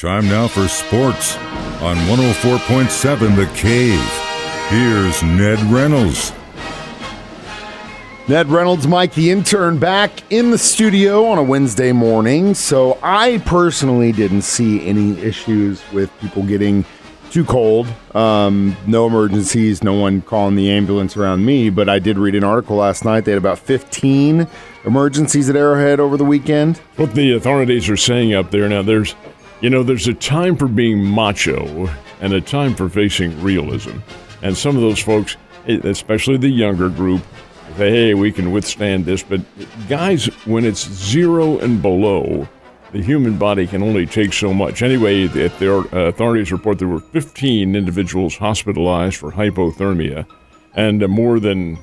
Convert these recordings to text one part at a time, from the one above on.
Time now for sports on 104.7 The Cave. Here's Ned Reynolds. Ned Reynolds, Mike the intern, back in the studio on a Wednesday morning. So I personally didn't see any issues with people getting too cold. No emergencies, no one calling the ambulance around me. But I did read an article last night. They had about 15 emergencies at Arrowhead over the weekend. What the authorities are saying up there now, there's a time for being macho and a time for facing realism. And some of those folks, especially the younger group, say, hey, we can withstand this. But guys, when it's 0 and below, the human body can only take so much. Anyway, if the authorities report there were 15 individuals hospitalized for hypothermia and more than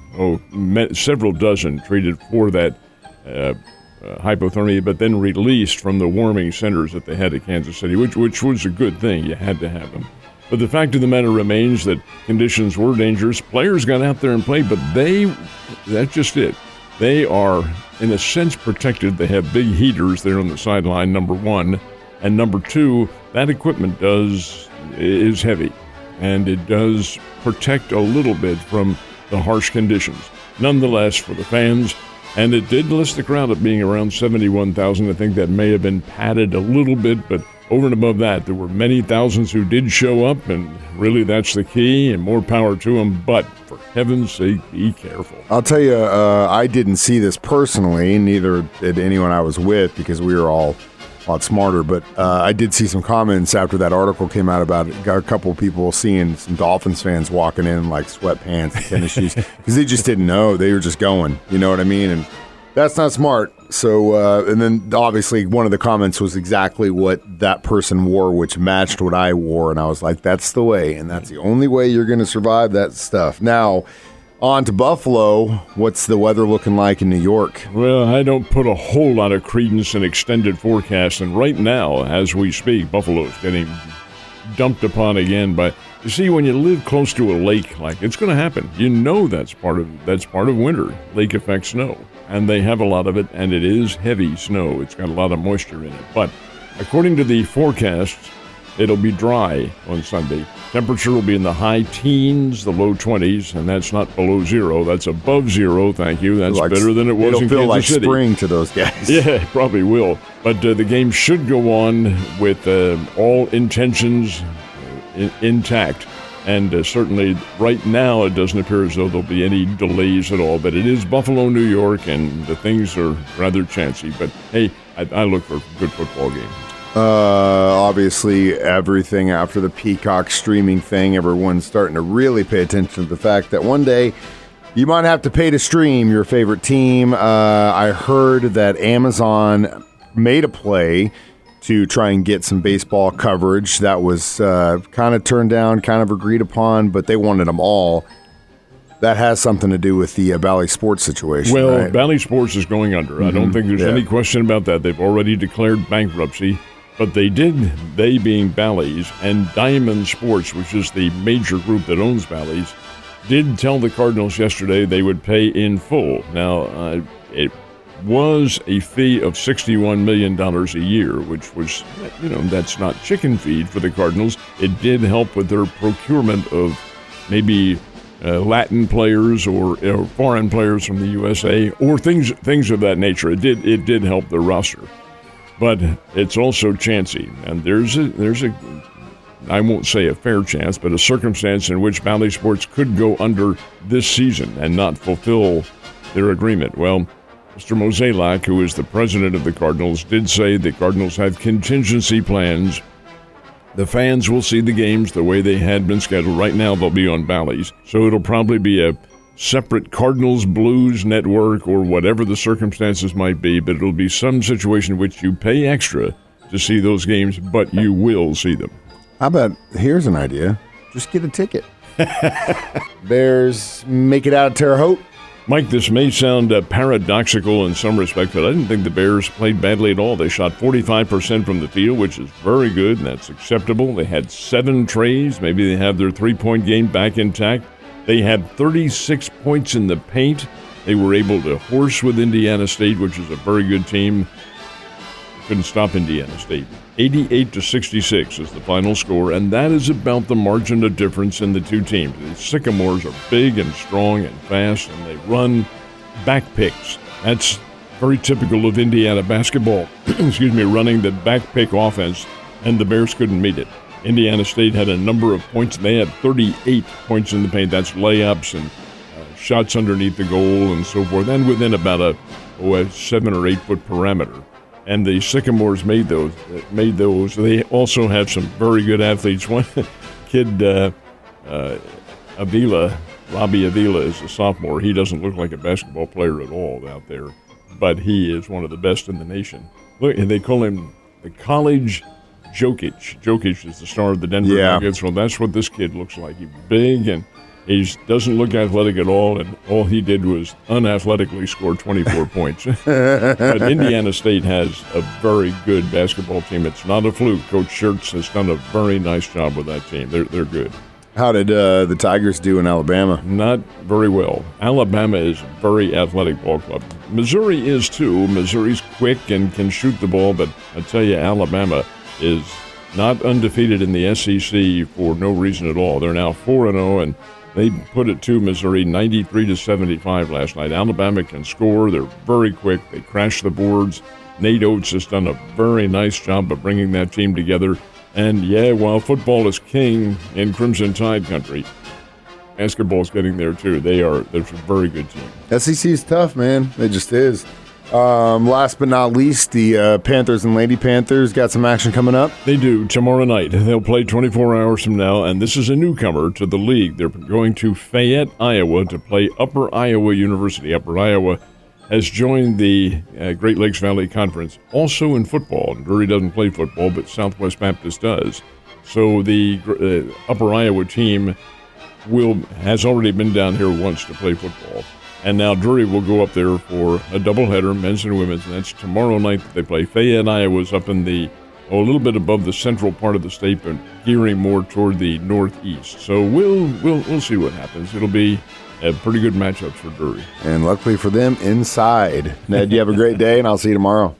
several dozen treated for that hypothermia, but then released from the warming centers that they had at Kansas City, which was a good thing. You had to have them. But the fact of the matter remains that conditions were dangerous. Players got out there and played, but that's just it. They are, in a sense, protected. They have big heaters there on the sideline, number one. And number two, that equipment is heavy, and it does protect a little bit from the harsh conditions. Nonetheless, for the fans, and it did list the crowd at being around 71,000. I think that may have been padded a little bit, but over and above that, there were many thousands who did show up, and really that's the key, and more power to them. But for heaven's sake, be careful. I'll tell you, I didn't see this personally, neither did anyone I was with, because we were all a lot smarter. But I did see some comments after that article came out about it. Got a couple of people seeing some Dolphins fans walking in like sweatpants and tennis shoes because they just didn't know. They were just going. You know what I mean? And that's not smart. So, and then obviously one of the comments was exactly what that person wore, which matched what I wore. And I was like, that's the way. And that's the only way you're going to survive that stuff. Now, on to Buffalo. What's the weather looking like in New York? Well, I don't put a whole lot of credence in extended forecasts. And right now, as we speak, Buffalo is getting dumped upon again. But you see, when you live close to a lake, like it's going to happen. You know that's part of winter, lake effect snow. And they have a lot of it, and it is heavy snow. It's got a lot of moisture in it. But according to the forecasts, it'll be dry on Sunday. Temperature will be in the high teens, the low 20s, and that's not below zero. That's above zero, thank you. That's better than it was in Kansas City. It'll feel like spring to those guys. Yeah, it probably will. But the game should go on with all intentions intact. And certainly right now it doesn't appear as though there'll be any delays at all. But it is Buffalo, New York, and the things are rather chancy. But, hey, I look for a good football game. Obviously, everything after the Peacock streaming thing, everyone's starting to really pay attention to the fact that one day you might have to pay to stream your favorite team. I heard that Amazon made a play to try and get some baseball coverage. That was kind of turned down, kind of agreed upon, but they wanted them all. That has something to do with the Bally Sports situation, Well, right? Bally Sports is going under. Mm-hmm. I don't think there's any question about that. They've already declared bankruptcy, but they being Bally's, and Diamond Sports, which is the major group that owns Bally's, did tell the Cardinals yesterday they would pay in full. Now, it was a fee of $61 million a year, which was, that's not chicken feed for the Cardinals. It did help with their procurement of maybe Latin players or foreign players from the USA or things of that nature. It did help the roster, but it's also chancy, and there's a I won't say a fair chance, but a circumstance in which Bally Sports could go under this season and not fulfill their agreement. Well, Mr. Mozeliak, who is the president of the Cardinals, did say the Cardinals have contingency plans. The fans will see the games the way they had been scheduled. Right now, they'll be on Bally's. So it'll probably be a separate Cardinals Blues network or whatever the circumstances might be, but it'll be some situation in which you pay extra to see those games, but you will see them. How about, here's an idea. Just get a ticket. Bears make it out of Terre Haute. Mike, this may sound paradoxical in some respect, but I didn't think the Bears played badly at all. They shot 45% from the field, which is very good, and that's acceptable. They had 7 trays. Maybe they have their three-point game back intact. They had 36 points in the paint. They were able to horse with Indiana State, which is a very good team. couldn't stop Indiana State. 88-66 is the final score, and that is about the margin of difference in the two teams. The Sycamores are big and strong and fast, and they run back picks. That's very typical of Indiana basketball. Running the back pick offense, and the Bears couldn't meet it. Indiana State had a number of points. They had 38 points in the paint. That's layups and shots underneath the goal and so forth, and within about a 7 or 8 foot parameter. And the Sycamores made those. They also had some very good athletes. One kid, Robbie Avila, is a sophomore. He doesn't look like a basketball player at all out there, but he is one of the best in the nation. Look, and they call him the college Jokic. Jokic is the star of the Denver Nuggets. Well, that's what this kid looks like. He's big and he doesn't look athletic at all, and all he did was unathletically score 24 points. But Indiana State has a very good basketball team. It's not a fluke. Coach Schertz has done a very nice job with that team. They're good. How did the Tigers do in Alabama? Not very well. Alabama is a very athletic ball club. Missouri is too. Missouri's quick and can shoot the ball, but I tell you, Alabama is not undefeated in the SEC for no reason at all. They're now 4-0, and they put it to Missouri 93-75 last night. Alabama can score. They're very quick. They crash the boards. Nate Oates has done a very nice job of bringing that team together. And, while football is king in Crimson Tide country, basketball's getting there, too. They're a very good team. SEC is tough, man. It just is. Last but not least, the Panthers and Lady Panthers got some action coming up. They do tomorrow night. They'll play 24 hours from now, and this is a newcomer to the league. They're going to Fayette, Iowa, to play Upper Iowa University. Upper Iowa has joined the Great Lakes Valley Conference, also in football. Drury doesn't play football, but Southwest Baptist does. So the Upper Iowa team has already been down here once to play football. And now Drury will go up there for a doubleheader, men's and women's, and that's tomorrow night that they play. Fayette, Iowa's up in a little bit above the central part of the state, but gearing more toward the northeast. So we'll see what happens. It'll be a pretty good matchup for Drury. And luckily for them, inside. Ned, you have a great day, and I'll see you tomorrow.